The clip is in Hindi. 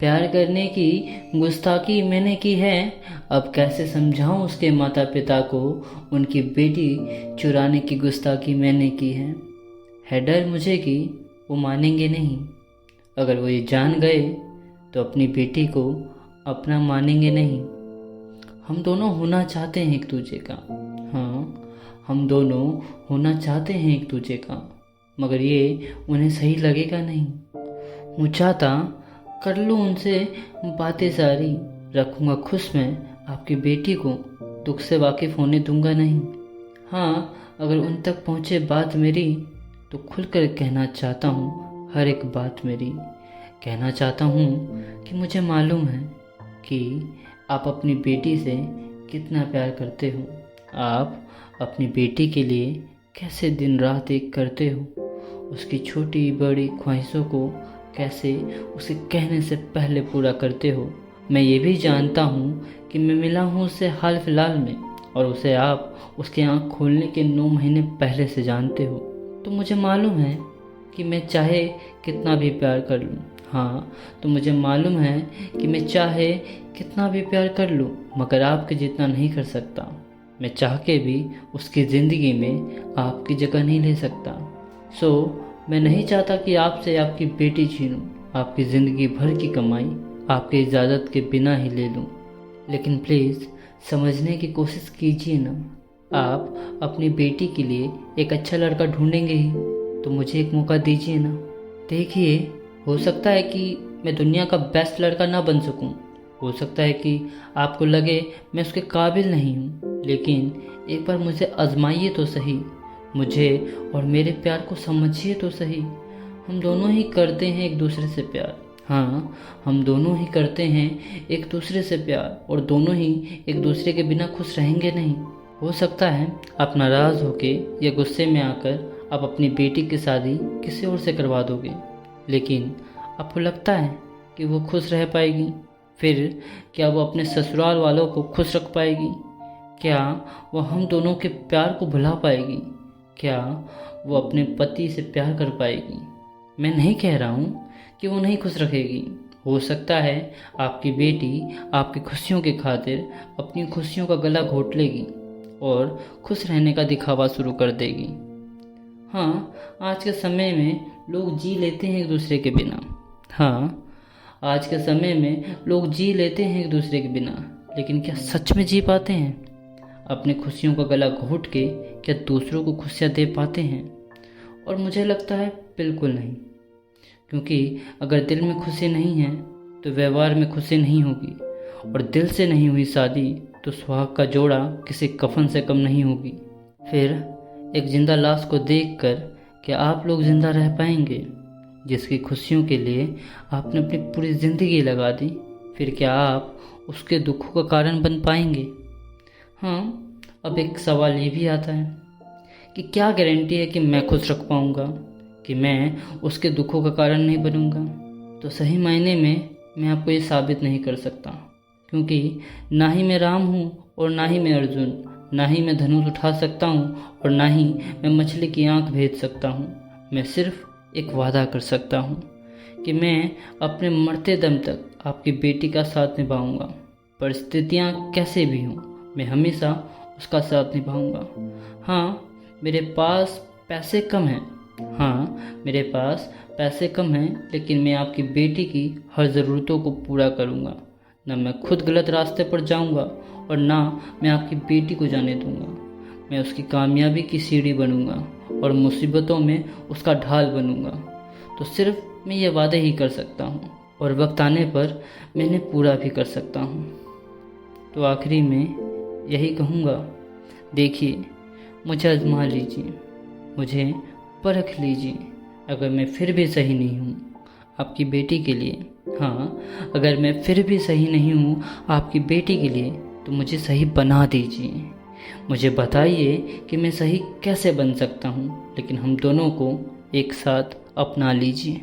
प्यार करने की गुस्ताखी मैंने की है। अब कैसे समझाऊं उसके माता पिता को, उनकी बेटी चुराने की गुस्ताखी मैंने की है डर मुझे कि वो मानेंगे नहीं। अगर वो ये जान गए तो अपनी बेटी को अपना मानेंगे नहीं। हम दोनों होना चाहते हैं एक दूजे का, हाँ हम दोनों होना चाहते हैं एक दूजे का, मगर ये उन्हें सही लगेगा नहीं। हूँ चाहता कर लूँ उनसे बातें सारी, रखूँगा खुश मैं आपकी बेटी को, दुख से वाकिफ़ होने दूंगा नहीं। हाँ अगर उन तक पहुँचे बात मेरी तो खुलकर कहना चाहता हूँ हर एक बात मेरी। कहना चाहता हूँ कि मुझे मालूम है कि आप अपनी बेटी से कितना प्यार करते हो। आप अपनी बेटी के लिए कैसे दिन रात एक करते हो, उसकी छोटी बड़ी ख्वाहिशों को कैसे उसे कहने से पहले पूरा करते हो। मैं ये भी जानता हूँ कि मैं मिला हूँ उससे हाल फिलहाल में, और उसे आप उसके आँख खोलने के 9 महीने पहले से जानते हो। तो मुझे मालूम है कि मैं चाहे कितना भी प्यार कर लूँ, हाँ तो मुझे मालूम है कि मैं चाहे कितना भी प्यार कर लूँ मगर आपके जितना नहीं कर सकता। मैं चाह के भी उसकी ज़िंदगी में आपकी जगह नहीं ले सकता। मैं नहीं चाहता कि आपसे आपकी बेटी छीनूं, आपकी ज़िंदगी भर की कमाई आपके इजाज़त के बिना ही ले लूं। लेकिन प्लीज़ समझने की कोशिश कीजिए ना। आप अपनी बेटी के लिए एक अच्छा लड़का ढूंढेंगे ही तो मुझे एक मौका दीजिए ना। देखिए, हो सकता है कि मैं दुनिया का बेस्ट लड़का ना बन सकूं, हो सकता है कि आपको लगे मैं उसके काबिल नहीं हूं, लेकिन एक बार मुझे आजमाइए तो सही, मुझे और मेरे प्यार को समझिए तो सही। हम दोनों ही करते हैं एक दूसरे से प्यार, हाँ हम दोनों ही करते हैं एक दूसरे से प्यार, और दोनों ही एक दूसरे के बिना खुश रहेंगे नहीं। हो सकता है आप नाराज़ होके या गुस्से में आकर आप अपनी बेटी की शादी किसी और से करवा दोगे, लेकिन आपको लगता है कि वो खुश रह पाएगी? फिर क्या वो अपने ससुराल वालों को खुश रख पाएगी? क्या वो हम दोनों के प्यार को भुला पाएगी? क्या वो अपने पति से प्यार कर पाएगी? मैं नहीं कह रहा हूँ कि वो नहीं खुश रखेगी। हो सकता है आपकी बेटी आपकी खुशियों की खातिर अपनी खुशियों का गला घोट लेगी और खुश रहने का दिखावा शुरू कर देगी। हाँ, आज के समय में लोग जी लेते हैं एक दूसरे के बिना। हाँ, आज के समय में लोग जी लेते हैं एक दूसरे के बिना, लेकिन क्या सच में जी पाते हैं? अपनी खुशियों का गला घोट के क्या दूसरों को खुशियाँ दे पाते हैं? और मुझे लगता है बिल्कुल नहीं, क्योंकि अगर दिल में खुशी नहीं है तो व्यवहार में खुशी नहीं होगी, और दिल से नहीं हुई शादी तो सुहाग का जोड़ा किसी कफन से कम नहीं होगी। फिर एक जिंदा लाश को देखकर क्या आप लोग जिंदा रह पाएंगे, जिसकी खुशियों के लिए आपने अपनी पूरी ज़िंदगी लगा दी? फिर क्या आप उसके दुखों का कारण बन पाएंगे? हाँ, अब एक सवाल ये भी आता है कि क्या गारंटी है कि मैं खुश रख पाऊँगा, कि मैं उसके दुखों का कारण नहीं बनूँगा? तो सही मायने में मैं आपको ये साबित नहीं कर सकता, क्योंकि ना ही मैं राम हूँ और ना ही मैं अर्जुन, ना ही मैं धनुष उठा सकता हूँ और ना ही मैं मछली की आँख भेज सकता हूँ। मैं सिर्फ एक वादा कर सकता हूँ कि मैं अपने मरते दम तक आपकी बेटी का साथ निभाऊँगा। परिस्थितियाँ कैसे भी हों, मैं हमेशा उसका साथ निभाऊँगा। हाँ, मेरे पास पैसे कम हैं, हाँ मेरे पास पैसे कम हैं, लेकिन मैं आपकी बेटी की हर ज़रूरतों को पूरा करूँगा। ना मैं खुद गलत रास्ते पर जाऊँगा और ना मैं आपकी बेटी को जाने दूँगा। मैं उसकी कामयाबी की सीढ़ी बनूँगा और मुसीबतों में उसका ढाल बनूँगा। तो सिर्फ मैं ये वादे ही कर सकता हूँ, और वक्त आने पर मैं इन्हें पूरा भी कर सकता हूँ। तो आखिरी में यही कहूँगा, देखिए मुझे आजमा लीजिए, मुझे परख लीजिए। अगर मैं फिर भी सही नहीं हूँ आपकी बेटी के लिए, हाँ अगर मैं फिर भी सही नहीं हूँ आपकी बेटी के लिए, तो मुझे सही बना दीजिए। मुझे बताइए कि मैं सही कैसे बन सकता हूँ, लेकिन हम दोनों को एक साथ अपना लीजिए।